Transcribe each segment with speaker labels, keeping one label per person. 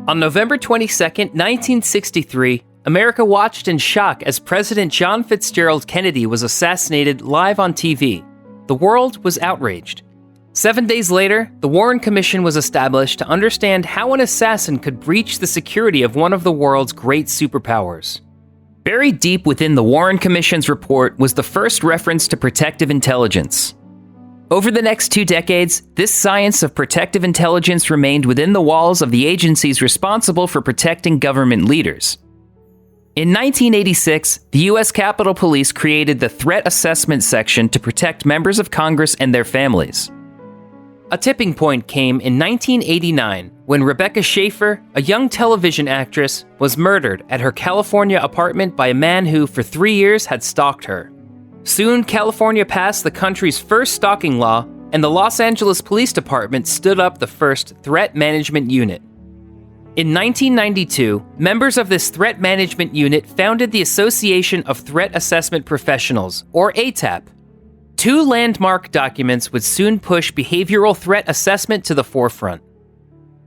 Speaker 1: On November 22, 1963, America watched in shock as President John Fitzgerald Kennedy was assassinated live on TV. The world was outraged. 7 days later, the Warren Commission was established to understand how an assassin could breach the security of one of the world's great superpowers. Buried deep within the Warren Commission's report was the first reference to protective intelligence. Over the next 2 decades, this science of protective intelligence remained within the walls of the agencies responsible for protecting government leaders. In 1986, the U.S. Capitol Police created the Threat Assessment Section to protect members of Congress and their families. A tipping point came in 1989 when Rebecca Schaefer, a young television actress, was murdered at her California apartment by a man who, for 3 years, had stalked her. Soon, California passed the country's first stalking law, and the Los Angeles Police Department stood up the first Threat Management Unit. In 1992, members of this Threat Management Unit founded the Association of Threat Assessment Professionals, or ATAP. 2 landmark documents would soon push behavioral threat assessment to the forefront.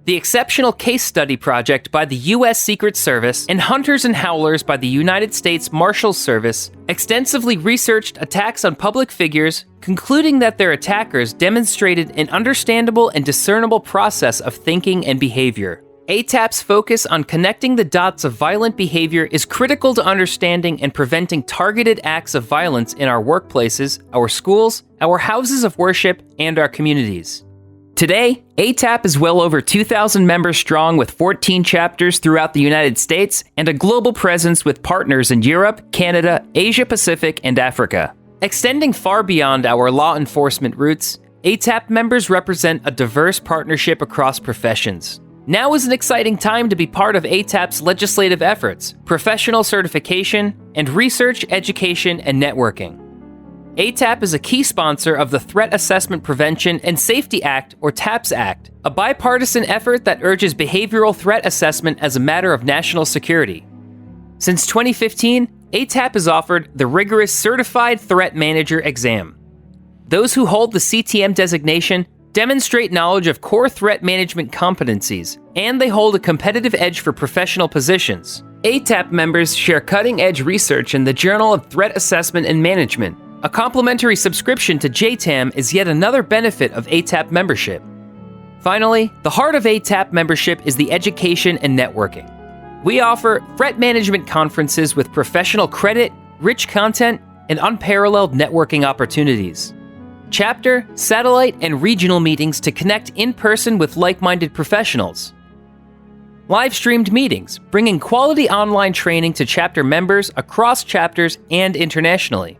Speaker 1: The Exceptional Case Study Project by the U.S. Secret Service and Hunters and Howlers by the United States Marshals Service extensively researched attacks on public figures, concluding that their attackers demonstrated an understandable and discernible process of thinking and behavior. ATAP's focus on connecting the dots of violent behavior is critical to understanding and preventing targeted acts of violence in our workplaces, our schools, our houses of worship, and our communities. Today, ATAP is well over 2,000 members strong with 14 chapters throughout the United States and a global presence with partners in Europe, Canada, Asia Pacific, and Africa. Extending far beyond our law enforcement roots, ATAP members represent a diverse partnership across professions. Now is an exciting time to be part of ATAP's legislative efforts, professional certification, and research, education, and networking. ATAP is a key sponsor of the Threat Assessment Prevention and Safety Act, or TAPS Act, a bipartisan effort that urges behavioral threat assessment as a matter of national security. Since 2015, ATAP has offered the rigorous Certified Threat Manager exam. Those who hold the CTM designation demonstrate knowledge of core threat management competencies, and they hold a competitive edge for professional positions. ATAP members share cutting-edge research in the Journal of Threat Assessment and Management. A complimentary subscription to JTAM is yet another benefit of ATAP membership. Finally, the heart of ATAP membership is the education and networking. We offer threat management conferences with professional credit, rich content, and unparalleled networking opportunities. Chapter, satellite, and regional meetings to connect in person with like-minded professionals. Live-streamed meetings, bringing quality online training to chapter members across chapters and internationally.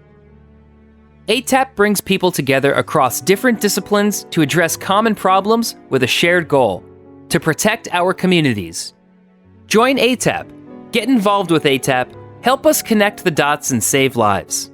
Speaker 1: ATAP brings people together across different disciplines to address common problems with a shared goal: to protect our communities. Join ATAP. Get involved with ATAP. Help us connect the dots and save lives.